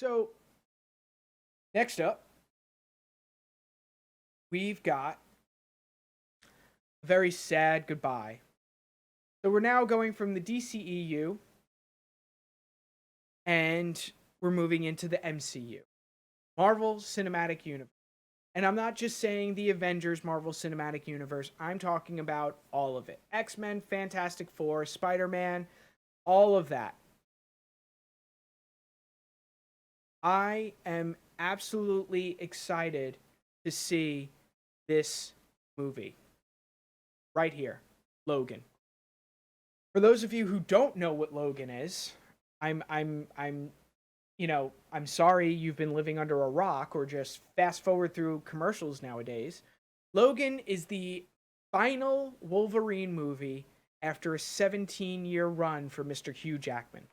So, next up, we've got a very sad goodbye. So, we're now going from the DCEU and we're moving into the MCU, Marvel Cinematic Universe. And I'm not just saying the Avengers Marvel Cinematic Universe, I'm talking about all of it. X-Men, Fantastic Four, Spider-Man, all of that. I am absolutely excited to see this movie right here, Logan. For those of you who don't know what Logan is, I'm sorry you've been living under a rock or just fast forward through commercials nowadays. Logan is the final Wolverine movie after a 17-year run for Mr. Hugh Jackman.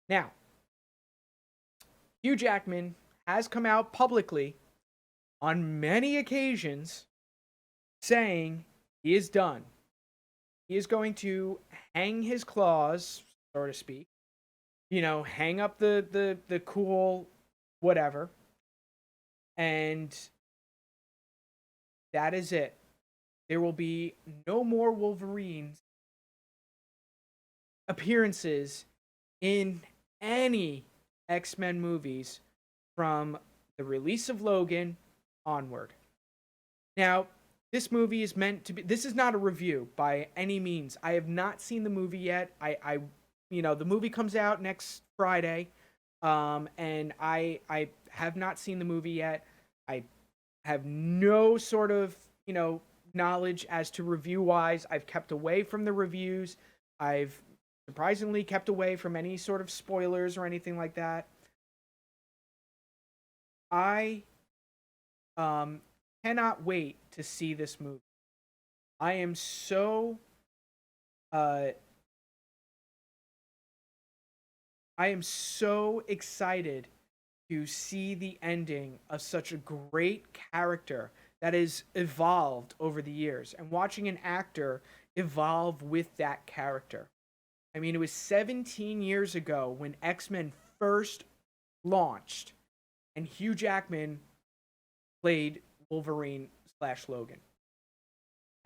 Now, Hugh Jackman has come out publicly on many occasions saying he is done. He is going to hang his claws, so to speak. Hang up the cool whatever. And that is it. There will be no more Wolverines appearances in any X-Men movies from the release of Logan onward. Now, this movie is meant to be, this is not a review by any means. I have not seen the movie yet. The movie comes out next Friday. And I have not seen the movie yet. I have no sort of, knowledge as to review wise. I've kept away from the reviews. I've surprisingly kept away from any sort of spoilers or anything like that. I cannot wait to see this movie. I am so I am so excited to see the ending of such a great character that has evolved over the years and watching an actor evolve with that character. I mean, it was 17 years ago when X-Men first launched and Hugh Jackman played Wolverine / Logan.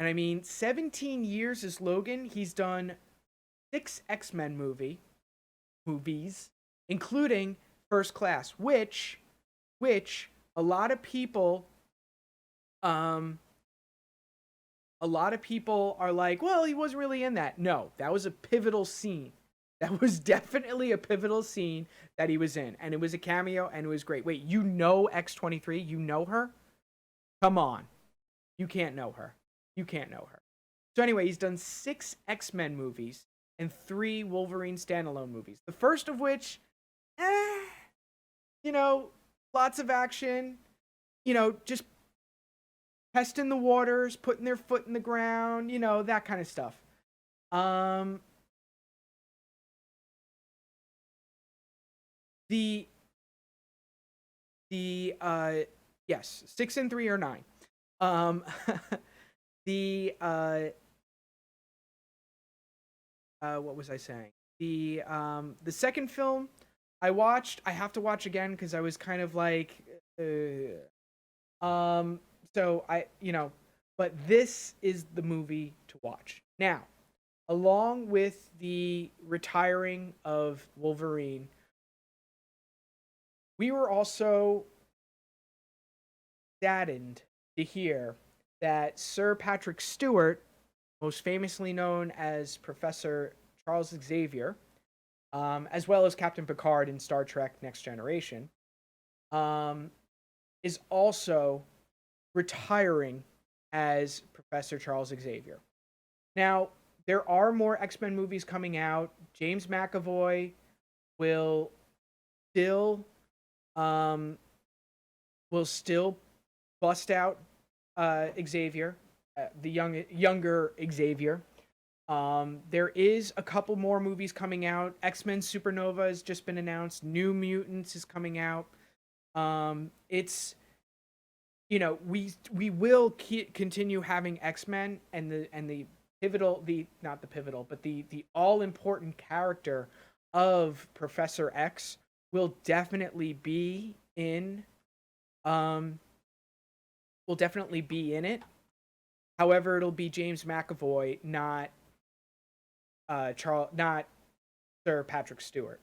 And I mean, 17 years as Logan, he's done 6 X-Men movies, including First Class, which a lot of people are like, well, he wasn't really in that. No, that was a pivotal scene. That was definitely a pivotal scene that he was in, and it was a cameo, and it was great. Wait, you know X-23? You know her? Come on. You can't know her. You can't know her. So anyway, he's done 6 X-Men movies and 3 Wolverine standalone movies. The first of which, lots of action, just testing the waters, putting their foot in the ground, that kind of stuff. Yes, 6 and 3 or 9. What was I saying? The second film I watched, I have to watch again because I was kind of like, but this is the movie to watch. Now, along with the retiring of Wolverine, we were also saddened to hear that Sir Patrick Stewart, most famously known as Professor Charles Xavier, as well as Captain Picard in Star Trek Next Generation, is also retiring as Professor Charles Xavier. Now, there are more X-Men movies coming out. James McAvoy will still bust out Xavier, the younger Xavier. There is a couple more movies coming out. X-Men Supernova has just been announced. New Mutants is coming out. It's we will continue having X-Men and the pivotal, not the pivotal, but the all important character of Professor X will definitely be in um will definitely be in it. However, it'll be James McAvoy, not Sir Patrick Stewart.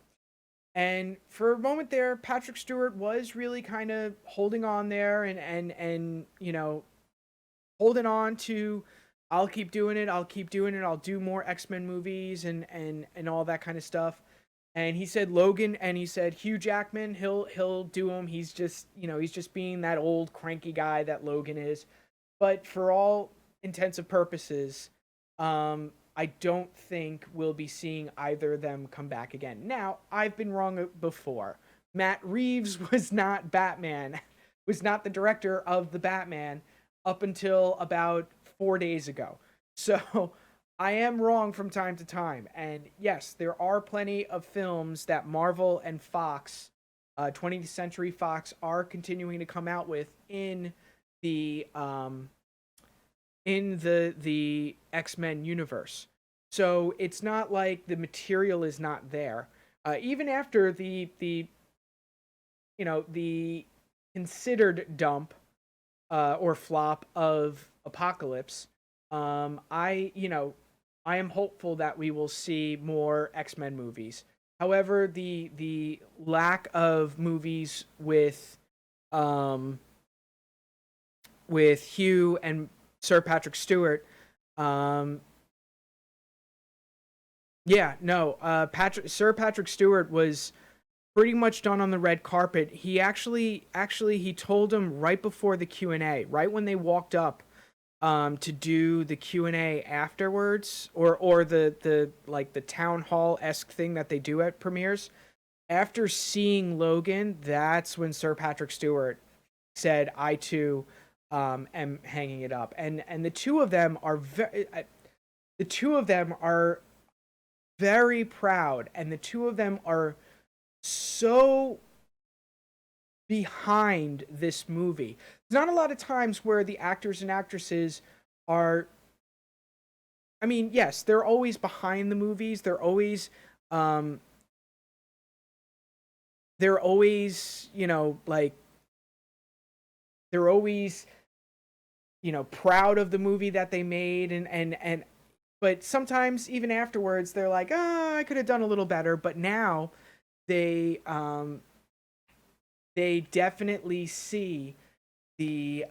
And for a moment there, Patrick Stewart was really kind of holding on there, and holding on to, I'll keep doing it, I'll keep doing it, I'll do more X-Men movies and all that kind of stuff. And he said Logan, and he said Hugh Jackman, he'll do him. He's just being that old cranky guy that Logan is. But for all intents and purposes, I don't think we'll be seeing either of them come back again. Now, I've been wrong before. Matt Reeves was not Batman, was not the director of the Batman up until about 4 days ago. So I am wrong from time to time. And yes, there are plenty of films that Marvel and Fox, 20th Century Fox, are continuing to come out with the um, in the X-Men universe. So it's not like the material is not there. Even after the considered dump or flop of Apocalypse, I am hopeful that we will see more X-Men movies. However, the lack of movies um with Hugh and Sir Patrick Stewart, um yeah, no, Sir Patrick Stewart was pretty much done on the red carpet. He actually he told him right before the Q&A, right when they walked up to do the Q&A afterwards, or the like the town hall-esque thing that they do at premieres. After seeing Logan, that's when Sir Patrick Stewart said, "I too am hanging it up." And the two of them are very proud, and the two of them are so behind this movie. There's not a lot of times where the actors and actresses are, I mean, yes, they're always behind the movies. Um they're always, like they're always, proud of the movie that they made, and but sometimes even afterwards they're like, "Oh, I could have done a little better." But now they they definitely see the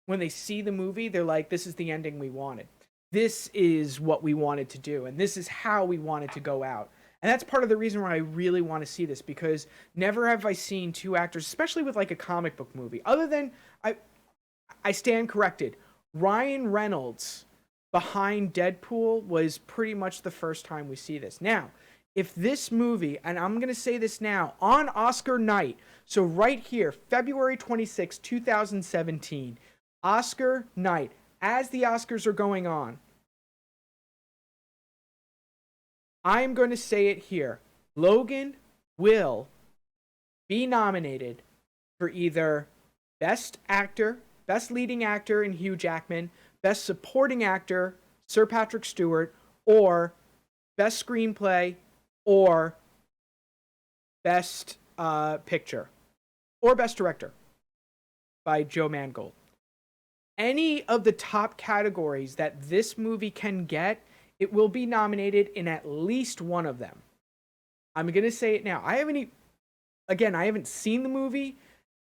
when they see the movie, they're like, "This is the ending we wanted. This is what we wanted to do, and this is how we wanted to go out." And that's part of the reason why I really want to see this, because never have I seen two actors, especially with like a comic book movie, other than I I stand corrected. Ryan Reynolds behind Deadpool was pretty much the first time we see this. Now, if this movie, and I'm going to say this now, on Oscar night, so right here, February 26, 2017, Oscar night, as the Oscars are going on, I'm going to say it here. Logan will be nominated for either Best Actor, Best Leading Actor in Hugh Jackman, Best Supporting Actor, Sir Patrick Stewart, or Best Screenplay, or Best Picture, or Best Director by Joe Mangold. Any of the top categories that this movie can get, it will be nominated in at least one of them. I'm going to say it now. Again, I haven't seen the movie,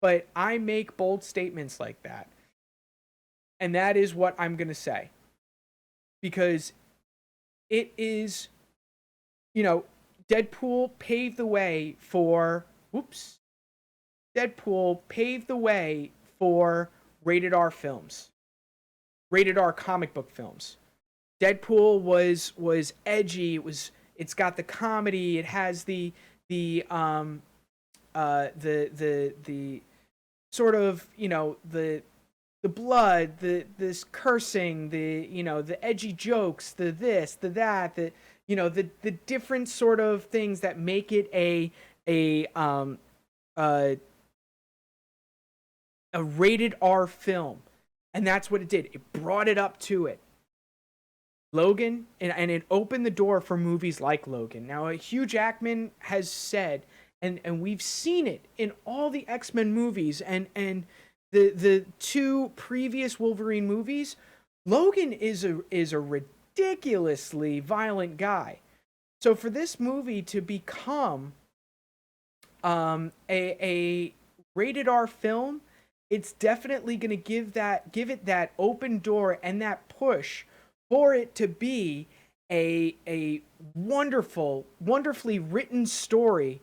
but I make bold statements like that. And that is what I'm going to say. Because it is, Deadpool paved the way for, Deadpool paved the way for rated R films, rated R comic book films. Deadpool was edgy. It's got the comedy. It has the sort of, the blood, this cursing, the edgy jokes, the this, the that, the different sort of things that make it uh, a rated R film. And that's what it did. It brought it up to it. Logan, and it opened the door for movies like Logan. Now, Hugh Jackman has said, and we've seen it in all the X-Men movies and the two previous Wolverine movies. Logan is a ridiculously violent guy. So for this movie to become a rated R film, it's definitely going to give it that open door and that push for it to be a wonderfully written story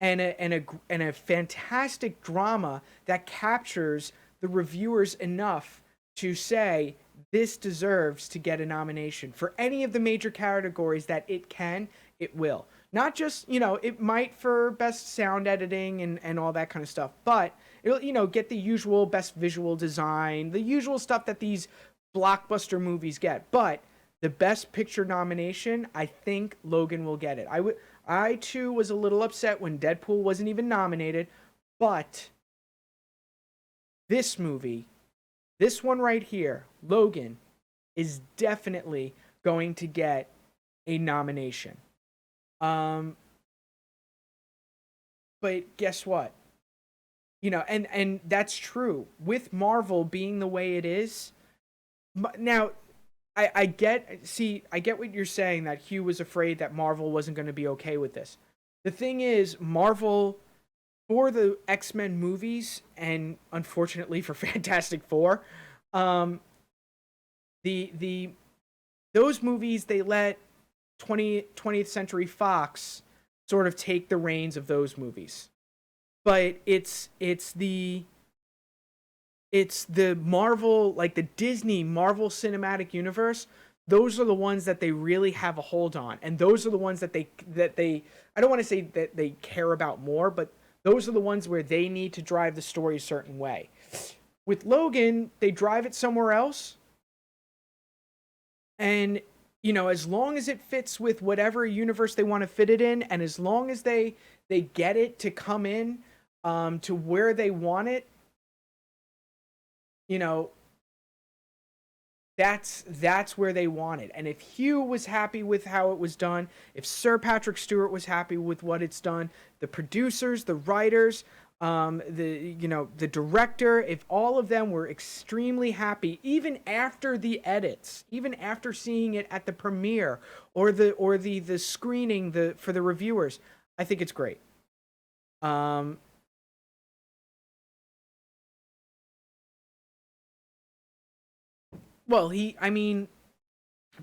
and a fantastic drama that captures the reviewers enough to say this deserves to get a nomination for any of the major categories that it can, it will. Not just, it might for best sound editing and all that kind of stuff, but it'll, get the usual best visual design, the usual stuff that these blockbuster movies get. But the best picture nomination, I think Logan will get it. I too was a little upset when Deadpool wasn't even nominated, but this movie, this one right here, Logan, is definitely going to get a nomination. But guess what? And that's true. With Marvel being the way it is, now I get what you're saying, that Hugh was afraid that Marvel wasn't going to be okay with this. The thing is, Marvel, for the X-Men movies and unfortunately for Fantastic Four, the those movies, they let 20th Century Fox sort of take the reins of those movies. But it's the Marvel, like the Disney Marvel Cinematic Universe. Those are the ones that they really have a hold on, and those are the ones that they I don't want to say that they care about more, but those are the ones where they need to drive the story a certain way. With Logan, they drive it somewhere else, and as long as it fits with whatever universe they want to fit it in, and as long as they get it to come in to where they want it, you know, that's where they want it. And if Hugh was happy with how it was done, if Sir Patrick Stewart was happy with what it's done, the producers, the writers, the director, if all of them were extremely happy, even after the edits, even after seeing it at the premiere or the screening for the reviewers, I think it's great. Um, well, I mean,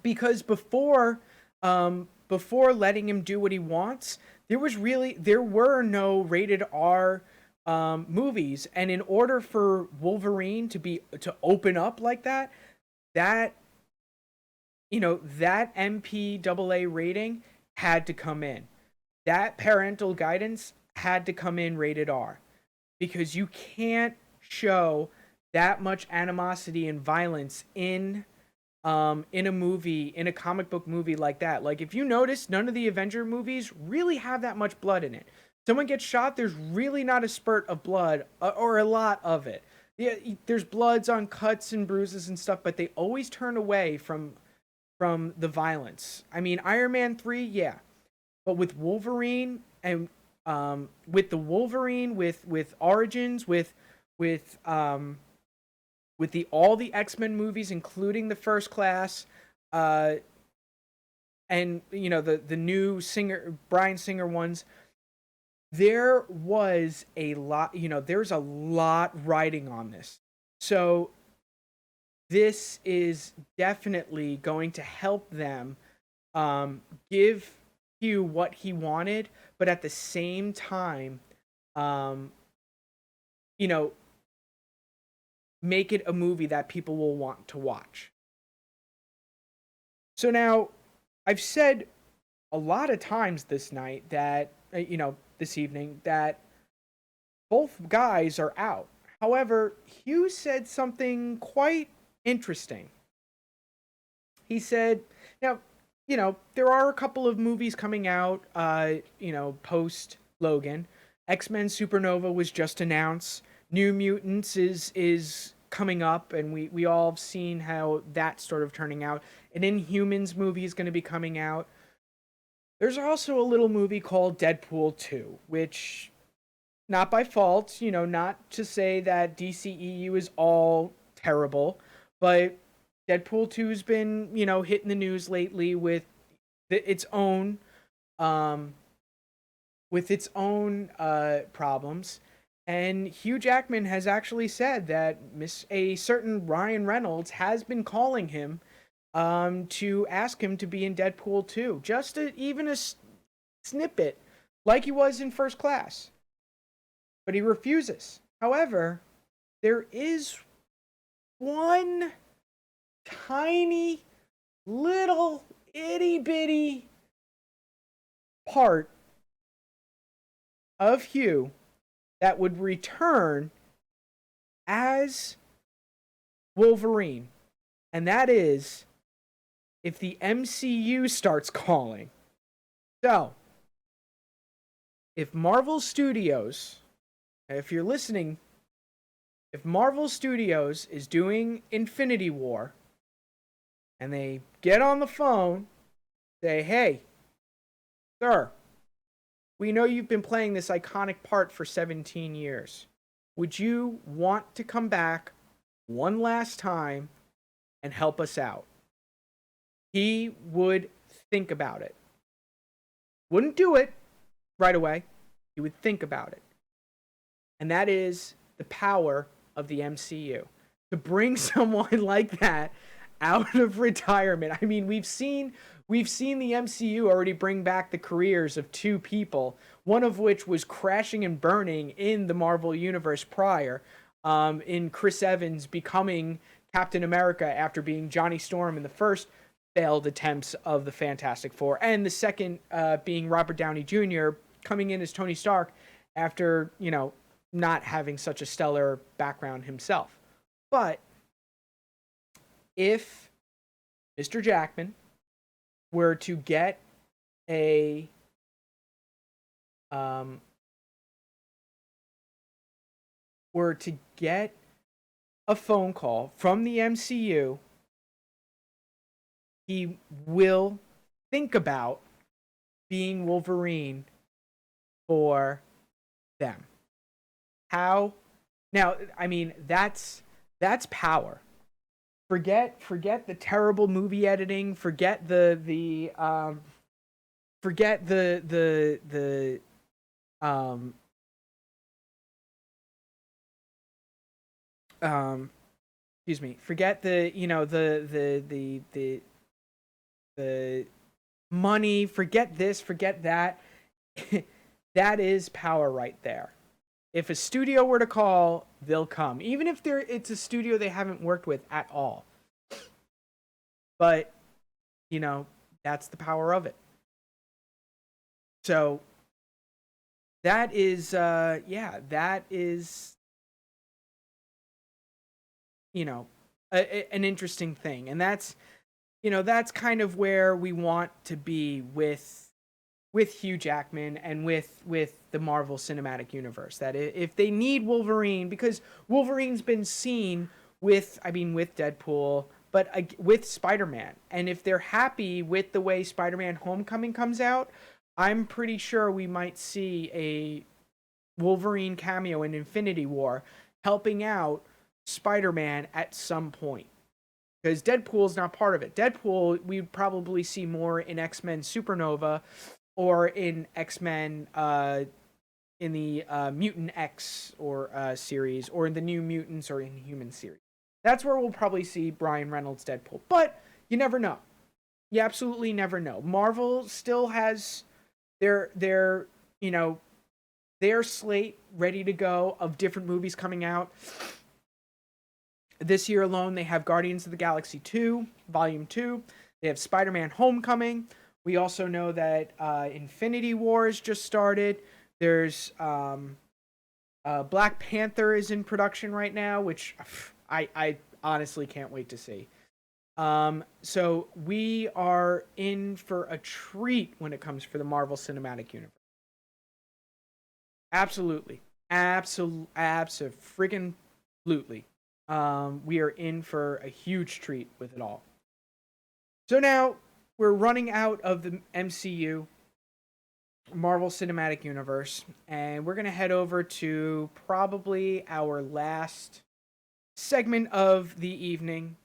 because before letting him do what he wants, there were no rated R movies, and in order for Wolverine to open up like that, that that MPAA rating had to come in. That parental guidance had to come in rated R, because you can't show that much animosity and violence in a movie, in a comic book movie like that. Like, if you notice, none of the Avenger movies really have that much blood in it. Someone gets shot, there's really not a spurt of blood, or a lot of it. Yeah, there's bloods on cuts and bruises and stuff, but they always turn away from the violence. I mean, Iron Man 3, yeah. But with Wolverine, and with the Wolverine, with Origins, with the all the X-Men movies, including the First Class, uh, and the new Singer Bryan Singer ones, there was a lot. There's a lot riding on this. So this is definitely going to help them give Hugh what he wanted, but at the same time, um, you know, make it a movie that people will want to watch. So now, I've said a lot of times this night that, this evening, that both guys are out. However, Hugh said something quite interesting. He said, now, there are a couple of movies coming out, post Logan. X-Men Supernova was just announced. New Mutants is coming up, and we all have seen how that's sort of turning out. An Inhumans movie is going to be coming out. There's also a little movie called Deadpool 2, which, not by fault, not to say that DCEU is all terrible, but Deadpool 2's been, hitting the news lately with its own um problems. And Hugh Jackman has actually said that a certain Ryan Reynolds has been calling him to ask him to be in Deadpool 2. Just even a snippet, like he was in First Class. But he refuses. However, there is one tiny little itty bitty part of Hugh that would return as Wolverine. And that is if the MCU starts calling. So, if Marvel Studios, if you're listening, if Marvel Studios is doing Infinity War and they get on the phone, say, hey, sir, we know you've been playing this iconic part for 17 years. Would you want to come back one last time and help us out? He would think about it. Wouldn't do it right away. He would think about it. And that is the power of the MCU. To bring someone like that out of retirement. I mean, we've seen the MCU already bring back the careers of two people, one of which was crashing and burning in the Marvel Universe prior, in Chris Evans becoming Captain America after being Johnny Storm in the first failed attempts of the Fantastic Four, and the second being Robert Downey Jr. coming in as Tony Stark after, not having such a stellar background himself. But if Mr. Jackman were to get a phone call from the MCU, he will think about being Wolverine for them. How? Now, I mean, that's power. Forget the terrible movie editing. Forget the excuse me. Forget the money. Forget this. Forget that. That is power right there. If a studio were to call, they'll come. Even if it's a studio they haven't worked with at all. But, that's the power of it. So, that is, an interesting thing. And that's kind of where we want to be with Hugh Jackman and with the Marvel Cinematic Universe. That if they need Wolverine, because Wolverine's been seen with Deadpool, but with Spider-Man. And if they're happy with the way Spider-Man Homecoming comes out, I'm pretty sure we might see a Wolverine cameo in Infinity War helping out Spider-Man at some point. Because Deadpool's not part of it. Deadpool, we'd probably see more in X-Men Supernova or in X-Men in the Mutant X or series, or in the New Mutants or Inhuman series. That's where we'll probably see Ryan Reynolds Deadpool. But you never know. You absolutely never know. Marvel still has their slate ready to go of different movies coming out. This year alone, they have Guardians of the Galaxy 2, Volume 2. They have Spider-Man Homecoming. We also know that Infinity War has just started. There's Black Panther is in production right now, which I honestly can't wait to see. So we are in for a treat when it comes for the Marvel Cinematic Universe. Absolutely. Absolutely. We are in for a huge treat with it all. So now we're running out of the MCU, Marvel Cinematic Universe, and we're going to head over to probably our last segment of the evening.